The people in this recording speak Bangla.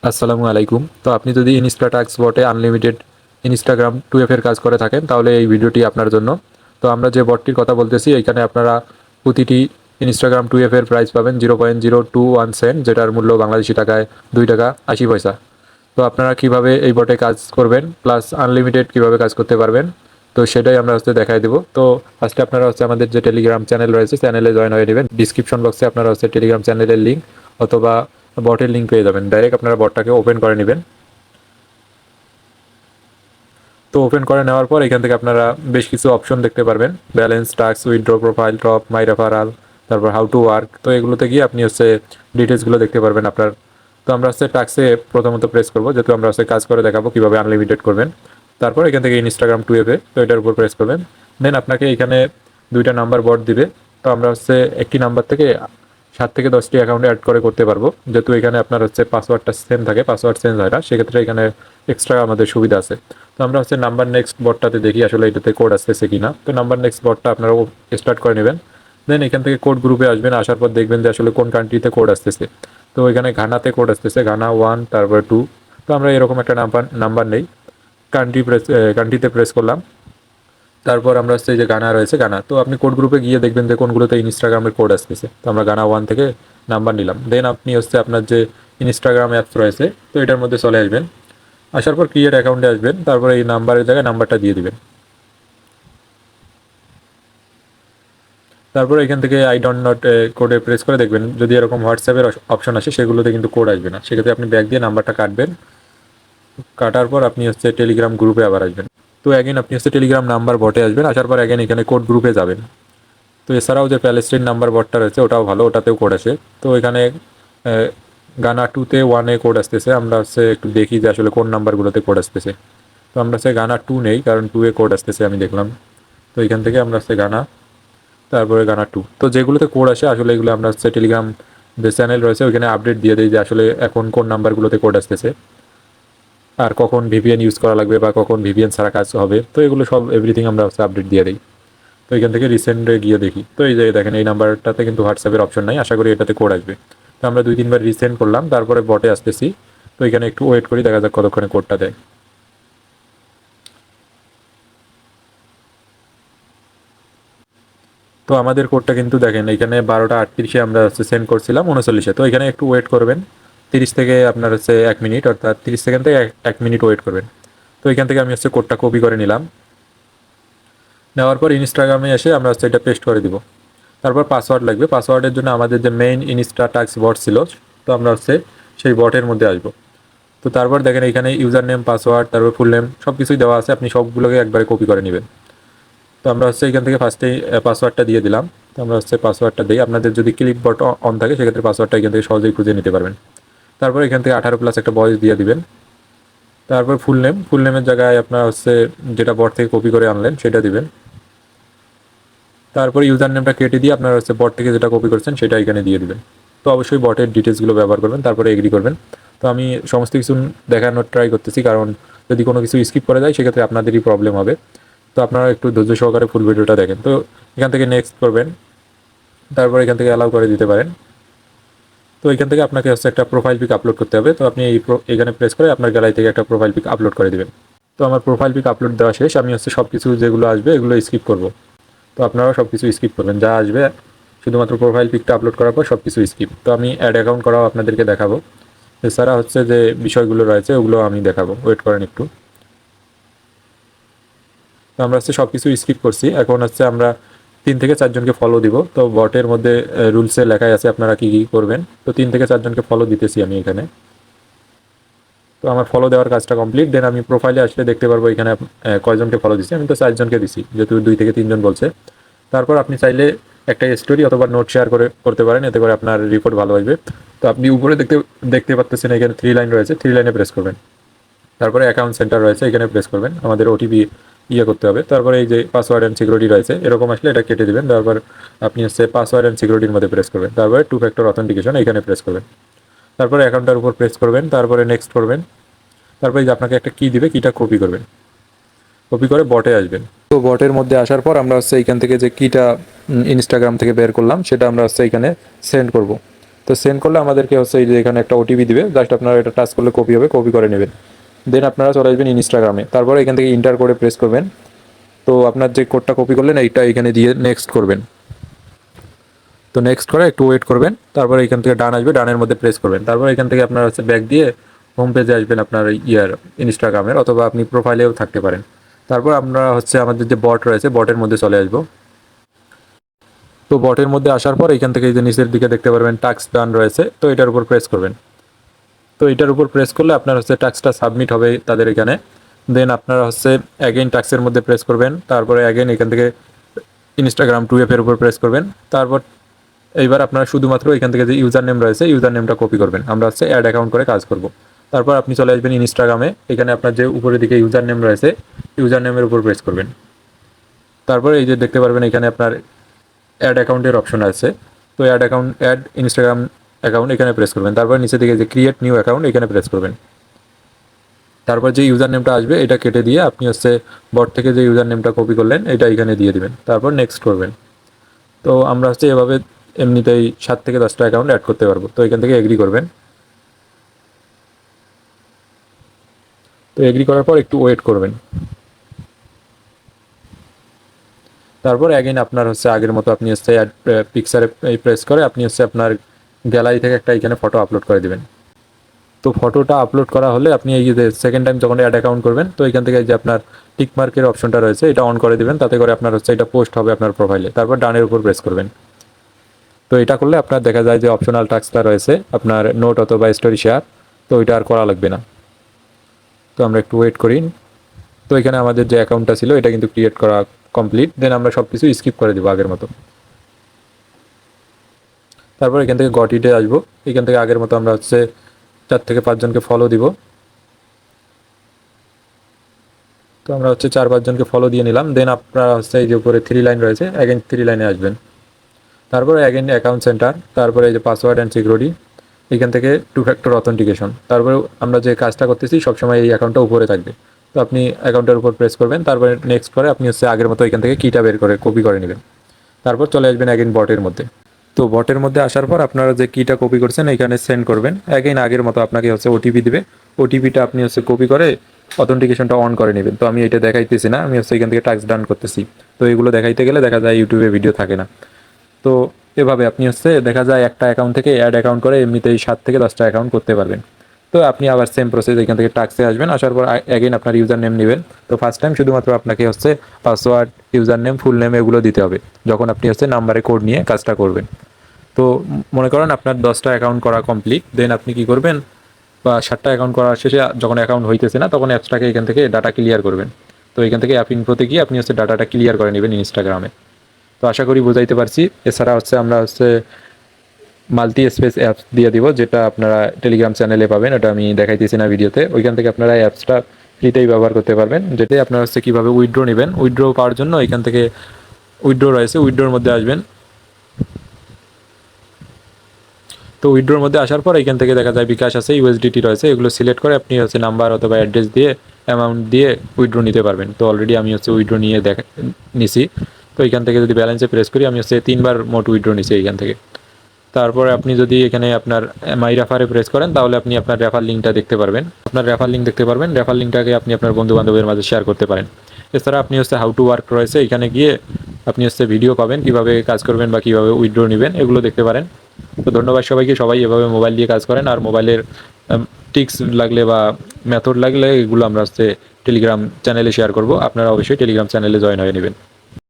আসসালামু আলাইকুম। তো আপনি যদি ইনস্টাটাক্স বটে আনলিমিটেড ইনস্টাগ্রাম 2F এর কাজ করে থাকেন তাহলে এই ভিডিওটি আপনার জন্য। তো আমরা যে বটটির কথা বলতেছি এখানে আপনারা প্রতিটি ইনস্টাগ্রাম 2F এর প্রাইস পাবেন 0.021 সেন্ট, যেটার মূল্য বাংলাদেশি টাকায় 2 টাকা 80 পয়সা। তো আপনারা কিভাবে এই বটে কাজ করবেন প্লাস আনলিমিটেড কিভাবে কাজ করতে পারবেন, তো সেটাই আমরা দেখাই দেবো। তো ফার্স্টে আপনারা আমাদের যে টেলিগ্রাম চ্যানেল রয়েছে চ্যানেলে জয়েন হয়ে নেবেন। ডিসক্রিপশন বক্সে আপনারা টেলিগ্রাম চ্যানেলের লিঙ্ক অথবা বটের লিঙ্ক পেয়ে যাবেন। ডাইরেক্ট আপনারা বটটাকে ওপেন করে নেবেন। তো ওপেন করে নেওয়ার পর এখান থেকে আপনারা বেশ কিছু অপশন দেখতে পারবেন, balance, task, withdraw, profile, top, my referral, তারপর হাউ টু ওয়ার্ক। তো এগুলোতে গিয়ে আপনি ডিটেলসগুলো দেখতে পারবেন আপনার। তো আমরা টাস্কে প্রথমত প্রেস করবো, যেহেতু আমরা কাজ করে দেখাবো কীভাবে আনলিমিটেড করবেন। তারপর এখান থেকে ইনস্টাগ্রাম 2F তো এটার উপর প্রেস করবেন। দেন আপনাকে এখানে 2টা নাম্বার বট দিবে। তো আমরা একটি নাম্বার থেকে 7 থেকে 10টি অ্যাকাউন্টে অ্যাড করে করতে পারবো, যেহেতু এখানে আপনার পাসওয়ার্ডটা সেম থাকে, পাসওয়ার্ড চেঞ্জ হয় না, সেক্ষেত্রে এখানে এক্সট্রা আমাদের সুবিধা আছে। তো আমরা নাম্বার নেক্সট বটটাতে দেখি আসলে এটাতে কোড আসতেছে কিনা। তো নাম্বার নেক্সট বটটা আপনারা স্টার্ট করে নেবেন। দেন এখান থেকে কোড গ্রুপে আসবেন, আসার পর দেখবেন যে আসলে কোন কান্ট্রিতে কোড আসতেছে। তো এখানে ঘানাতে কোড আসতেছে, ঘানা 1 তারপর 2। তো আমরা এরকম একটা নাম্বার নেই, কান্ট্রিতে প্রেস করলাম। তারপর আমরা এই যে গানা রয়েছে গানা, তো আপনি কোড গ্রুপে গিয়ে দেখবেন যে কোনগুলোতে ইনস্টাগ্রামের কোড আসতেছে। তো আমরা গানা 1 থেকে নাম্বার নিলাম। দেন আপনি আপনার যে ইনস্টাগ্রাম অ্যাপস রয়েছে তো এটার মধ্যে চলে আসবেন। আসার পর ক্রিয়েট অ্যাকাউন্টে আসবেন, তারপরে এই নাম্বারের জায়গায় নাম্বারটা দিয়ে দিবেন। তারপরে এখান থেকে আই ডোন্ট নট কোডে প্রেস করে দেখবেন যদি এরকম হোয়াটসঅ্যাপের অপশন আসে, সেগুলোতে কিন্তু কোড আসবে না। সেক্ষেত্রে আপনি ব্যাক দিয়ে নাম্বারটা কাটবেন। কাটার পর আপনি টেলিগ্রাম গ্রুপে আবার আসবেন। তো অ্যাগেন আপনি টেলিগ্রাম নাম্বার বটে আসবেন, আসার পর অ্যাগেন এখানে কোড গ্রুপে যাবেন। তো এছাড়াও যে প্যালেস্টাইন নাম্বার বটটা রয়েছে ওটাও ভালো, ওটাতেও কোড আসে। তো এখানে গানা 2তে 1-এ কোড আসতেছে। আমরা একটু দেখি যে আসলে কোন নাম্বারগুলোতে কোড আসতেছে। তো আমরা গানা 2 নেই, কারণ 2-এ কোড আসতেছে আমি দেখলাম। তো এখান থেকে আমরা গানা, তারপরে গানা 2। তো যেগুলোতে কোড আসে আসলে এগুলো আমরা টেলিগ্রাম যে চ্যানেল রয়েছে ওইখানে আপডেট দিয়ে দিই যে আসলে এখন কোন নাম্বারগুলোতে কোড আসতেছে আর কখন ভিপিএন ইউজ করা লাগবে বা কখন ভিপিএন ছাড়া কাজ হবে। তো এগুলো সব এভরিথিং আমরা আপডেট দিয়ে দিই। তো এখান থেকে রিসেন্টে গিয়ে দেখি, তো এই যে দেখেন এই নাম্বারটাতে কিন্তু হোয়াটসঅ্যাপের অপশন নাই, আশা করি এটাতে কোড আসবে। তো আমরা 2-3 বার রিসেন্ড করলাম, তারপরে বটে আসতেছি। তো এখানে একটু ওয়েট করি, দেখা যাক কতক্ষণে কোডটা দেয়। তো আমাদের কোডটা কিন্তু দেখেন এখানে 12টা 38-এ আমরা সেন্ড করছিলাম 39-এ। তো এখানে একটু ওয়েট করবেন, 30 থেকে আপনার 1 মিনিট, অর্থাৎ 30 সেকেন্ড থেকে 1 মিনিট ওয়েট করবেন। তো এখান থেকে আমি কোডটা কপি করে নিলাম। নেওয়ার পর ইনস্টাগ্রামে এসে আমরা এটা পেস্ট করে দিব। তারপর পাসওয়ার্ড লাগবে। পাসওয়ার্ডের জন্য আমাদের যে মেইন ইনস্টাটাক্স বট ছিল, তো আমরা সেই বটের মধ্যে আসবো। তো তারপর দেখেন এখানে ইউজার নেম, পাসওয়ার্ড, তারপর ফুল নেম সব কিছুই দেওয়া আছে, আপনি সবগুলোকে একবারে কপি করে নেবেন। তো আমরা এখান থেকে ফার্স্টেই পাসওয়ার্ডটা দিয়ে দিলাম। তো আমরা পাসওয়ার্ডটা দিই। আপনাদের যদি ক্লিক বট অন থাকে সেক্ষেত্রে পাসওয়ার্ডটা এখান থেকে সহজেই খুঁজে নিতে পারবেন। তারপর এখান থেকে 18+ একটা বয়স দিয়ে দিবেন। তারপর ফুল নেমের জায়গায় আপনার যেটা বট থেকে কপি করে আনলেন সেটা দিবেন। তারপরে ইউজার নেমটা কেটে দিয়ে আপনার বট থেকে যেটা কপি করছেন সেটা এখানে দিয়ে দিবেন। তো অবশ্যই বটের ডিটেলসগুলো ব্যবহার করবেন, তারপরে এগ্রি করবেন। তো আমি সমস্ত কিছু দেখানোর ট্রাই করতেছি, কারণ যদি কোনো কিছু স্কিপ করে যায় সেক্ষেত্রে আপনাদেরই প্রবলেম হবে। তো আপনারা একটু ধৈর্য সহকারে ফুল ভিডিওটা দেখেন। তো এখান থেকে নেক্সট করবেন, তারপর এখান থেকে অ্যালাউ করে দিতে পারেন। তো এখান থেকে আপনাকে একটা প্রোফাইল পিক আপলোড করতে হবে। তো আপনি এখানে প্রেস করে আপনার গ্যালারি থেকে একটা প্রোফাইল পিক আপলোড করে দেবেন। তো আমার প্রোফাইল পিক আপলোড দেওয়া শেষ। আমি সব কিছু যেগুলো আসবে এগুলো স্কিপ করব। তো আপনারাও সব কিছু স্কিপ করবেন, যা আসবে শুধুমাত্র প্রোফাইল পিকটা আপলোড করার পর সব কিছু স্কিপ। তো আমি অ্যাড অ্যাকাউন্ট করাও আপনাদেরকে দেখাবো। এছাড়া যে বিষয়গুলো রয়েছে ওগুলো আমি দেখাবো, ওয়েট করেন একটু। তো আমরা সব কিছু স্কিপ করছি। এখন আমরা 3 থেকে 4 জনকে ফলো দিব। তো বটের মধ্যে রুলসে লেখাই আছে আপনারা কী কী করবেন। তো 3 থেকে 4 জনকে ফলো দিতেছি আমি এখানে। তো আমার ফলো দেওয়ার কাজটা কমপ্লিট। দেন আমি প্রোফাইলে আসলে দেখতে পারবো এখানে কয়জনকে ফলো দিচ্ছি। আমি তো 4 জনকে দিছি, যেহেতু 2 থেকে 3 জন বলছে। তারপর আপনি চাইলে একটা স্টোরি অথবা নোট শেয়ার করতে পারেন, এতে করে আপনার রিপোর্ট ভালো আসবে। তো আপনি উপরে দেখতে পাচ্ছেন এখানে 3 লাইন রয়েছে, 3 লাইনে প্রেস করবেন। তারপরে অ্যাকাউন্ট সেন্টার রয়েছে, এখানে প্রেস করবেন। আমাদের ওটিপি করতে হবে। তারপরে এই যে পাসওয়ার্ড অ্যান্ড সিকিউরিটি রয়েছে, এরকম আসলে এটা কেটে দেবেন। তারপর আপনি পাসওয়ার্ড অ্যান্ড সিকিউরিটির মধ্যে প্রেস করবেন। তারপরে 2 ফ্যাক্টর অথেন্টিকেশন এখানে প্রেস করবেন। তারপরে অ্যাকাউন্টের উপর প্রেস করবেন, তারপরে নেক্সট করবেন। তারপরে যে আপনাকে একটা কি দিবে, কিটা কপি করবেন, কপি করে বটে আসবেন। তো বটের মধ্যে আসার পর আমরা এইখান থেকে যে কিটা ইনস্টাগ্রাম থেকে বের করলাম সেটা আমরা এখানে সেন্ড করব। তো সেন্ড করলে আমাদেরকে হচ্ছে এই যে এখানে একটা ওটিপি দিবে, জাস্ট আপনারা এটা টাচ করলে কপি হবে, কপি করে নেবেন। দেন আপনারা চলে আসবেন ইনস্টাগ্রামে, তারপরে এখান থেকে ইন্টার করে প্রেস করবেন। তো আপনার যে কোডটা কপি করলেন এইটা এখানে দিয়ে নেক্সট করবেন। তো নেক্সট করে একটু ওয়েট করবেন, তারপরে এখান থেকে ডান আসবে, ডানের মধ্যে প্রেস করবেন। তারপর এখান থেকে আপনার হচ্ছে ব্যাক দিয়ে হোম পেজে আসবেন আপনার ইনস্টাগ্রামের, অথবা আপনি প্রোফাইলেও থাকতে পারেন। তারপর আমরা হচ্ছে আমাদের যে বট রয়েছে বটের মধ্যে চলে আসবো। তো বটের মধ্যে আসার পর এখান থেকে এই যে নিচের দিকে দেখতে পারবেন টাস্ক ডান রয়েছে, তো এটার উপর প্রেস করবেন। তো এটার উপর প্রেস করলে আপনার হচ্ছে টাস্কটা সাবমিট হবে তাদের এখানে। দেন আপনারা হচ্ছে অ্যাগেইন টাস্কের মধ্যে প্রেস করবেন, তারপরে অ্যাগেইন এখান থেকে ইনস্টাগ্রাম 2F এর উপর প্রেস করবেন। তারপর এইবার আপনারা শুধুমাত্র এখান থেকে যে ইউজার নেম রয়েছে ইউজার নেমটা কপি করবেন, আমরা হচ্ছে অ্যাড অ্যাকাউন্ট করে কাজ করব। তারপর আপনি চলে আসবেন ইনস্টাগ্রামে, এখানে আপনার যে উপরের দিকে ইউজার নেম রয়েছে ইউজার নেমের উপর প্রেস করবেন। তারপর এই যে দেখতে পারবেন এখানে আপনার অ্যাড অ্যাকাউন্টের অপশন আছে, তো অ্যাড ইনস্টাগ্রাম অ্যাকাউন্ট এখানে প্রেস করবেন। তারপর নিচে দিকে যে ক্রিয়েট নিউ অ্যাকাউন্ট এখানে প্রেস করবেন। তারপর যে ইউজার নেমটা আসবে এটা কেটে দিয়ে আপনি হচ্ছে বট থেকে যে ইউজার নেমটা কপি করলেন এটা এখানে দিয়ে দিবেন, তারপর নেক্সট করবেন। তো আমরা হচ্ছে এভাবে এমনিতেই 7 থেকে 10টা অ্যাকাউন্ট অ্যাড করতে পারবো। তো এখান থেকে এগ্রি করবেন। তো এগ্রি করার পর একটু ওয়েট করবেন। তারপর অ্যাগেন আপনার হচ্ছে আগের মতো আপনি হচ্ছে অ্যাড পিকচারে প্রেস করে আপনি হচ্ছে আপনার গ্যালারি থেকে একটা এখানে ফটো আপলোড করে দেবেন। তো ফটোটা আপলোড করা হলে আপনি এই যে সেকেন্ড টাইম যখন অ্যাড অ্যাকাউন্ট করবেন তো এখান থেকে যে আপনার টিক মার্কের অপশনটা রয়েছে এটা অন করে দেবেন, তাতে করে আপনার হচ্ছে এটা পোস্ট হবে আপনার প্রোফাইলে। তারপর ডানের উপর প্রেস করবেন। তো এটা করলে আপনার দেখা যায় যে অপশনাল টাস্কটা রয়েছে আপনার নোট অথবা স্টোরি শেয়ার, তো ওইটা আর করা লাগবে না। তো আমরা একটু ওয়েট করি। তো এখানে আমাদের যে অ্যাকাউন্টটা ছিল এটা কিন্তু ক্রিয়েট করা কমপ্লিট। দেন আমরা সব কিছু স্কিপ করে দেবো আগের মতো। তারপর এখান থেকে গট ইটে আসবো, এখান থেকে আগের মতো আমরা হচ্ছে 4 থেকে 5 জনকে ফলো দিব। তো আমরা হচ্ছে 4-5 জনকে ফলো দিয়ে নিলাম। দেন আপনারা হচ্ছে এই যে উপরে 3 লাইন রয়েছে অ্যাগেন 3 লাইনে আসবেন। তারপরে অ্যাগেন অ্যাকাউন্ট সেন্টার, তারপরে এই যে পাসওয়ার্ড অ্যান্ড সিকিউরিটি, এখান থেকে 2 ফ্যাক্টর অথেন্টিকেশন। তারপরে আমরা যে কাজটা করতেছি সবসময় এই অ্যাকাউন্টটা উপরে থাকবে। তো আপনি অ্যাকাউন্টের উপর প্রেস করবেন, তারপরে নেক্সট করে আপনি হচ্ছে আগের মতো এখান থেকে কিটা বের করে কপি করে নেবেন। তারপর চলে আসবেন অ্যাগেন বটের মধ্যে। তো বটের মধ্যে আসার পর আপনারা যে কিটা কপি করছেন এখানে সেন্ড করবেন। অ্যাগেন আগের মতো আপনাকে হচ্ছে ওটিপি দিবে, ওটিপিটা আপনি হচ্ছে কপি করে অথেন্টিকেশনটা অন করে নেবেন। তো আমি এটা দেখাইতেছি না, আমি হচ্ছে এখান থেকে টাস্ক ডান করতেছি। তো এগুলো দেখাইতে গেলে দেখা যায় ইউটিউবে ভিডিও থাকে না। তো এভাবে আপনি হচ্ছে দেখা যায় একটা অ্যাকাউন্ট থেকে অ্যাড অ্যাকাউন্ট করে এমনিতেই 7 থেকে 10টা অ্যাকাউন্ট করতে পারবেন। তো আপনি আবার সেম প্রসেস এখান থেকে টাস্কে আসবেন, আসার পর অ্যাগেন আপনার ইউজার নেম নেবেন। তো ফার্স্ট টাইম শুধুমাত্র আপনাকে হচ্ছে password, user name, full name এগুলো দিতে হবে যখন আপনি হচ্ছে নাম্বারে কোড নিয়ে কাজটা করবেন। তো মনে করেন আপনার 10টা অ্যাকাউন্ট করা কমপ্লিট। দেন আপনি কি করবেন, বা 7টা অ্যাকাউন্ট করার শেষে যখন অ্যাকাউন্ট হইতেছে না তখন অ্যাপসটাকে এখান থেকে ডাটা ক্লিয়ার করবেন। তো এখান থেকে অ্যাপ ইনফোতে গিয়ে আপনি হচ্ছে ডাটাটা ক্লিয়ার করে নেবেন ইনস্টাগ্রামে। তো আশা করি বুঝাইতে পারছি। এছাড়া হচ্ছে আমরা হচ্ছে মাল্টি স্পেস অ্যাপস দিয়ে দিব, যেটা আপনারা টেলিগ্রাম চ্যানেলে পাবেন, এটা আমি দেখাইতেছি না ভিডিওতে। ওইখান থেকে আপনারা অ্যাপসটা ফ্রিতেই ব্যবহার করতে পারবেন, যেটাই আপনারা হচ্ছে কীভাবে উইথড্র নেবেন। উইথড্র পাওয়ার জন্য এখান থেকে উইথড্র রয়েছে, উইথড্রোর মধ্যে আসবেন। তো উইথড্রোর মধ্যে আসার পর এখান থেকে দেখা যায় বিকাশ আছে, ইউএসডিটি রয়েছে, এগুলো সিলেক্ট করে আপনি হচ্ছে নাম্বার অথবা অ্যাড্রেস দিয়ে অ্যামাউন্ট দিয়ে উইথড্র নিতে পারবেন। তো অলরেডি আমি হচ্ছে উইথড্র নিয়ে নিছি। তো এখান থেকে যদি ব্যালেন্সে প্রেস করি আমি হচ্ছে 3বার মোট উইথড্র নিছি এখান থেকে। তারপরে আপনি যদি এখানে আপনার মাই রেফারে প্রেস করেন তাহলে আপনি আপনার রেফার লিঙ্কটা দেখতে পারবেন। আপনার রেফার লিঙ্ক দেখতে পারবেন, রেফার লিঙ্কটাকে আপনি আপনার বন্ধু বান্ধবের মাঝে শেয়ার করতে পারেন। এছাড়া আপনি হচ্ছে হাউ টু ওয়ার্ক রয়েছে, এখানে গিয়ে আপনি হচ্ছে ভিডিও পাবেন কীভাবে কাজ করবেন বা কীভাবে উইথড্র নেবেন, এগুলো দেখতে পারেন। তো ধন্যবাদ সবাইকে, সবাই এভাবে মোবাইল দিয়ে কাজ করেন। আর মোবাইলের টিক্স লাগলে বা মেথড লাগলে এগুলো আমরা হচ্ছে টেলিগ্রাম চ্যানেলে শেয়ার করব, আপনারা অবশ্যই টেলিগ্রাম চ্যানেলে জয়েন হয়ে নেবেন।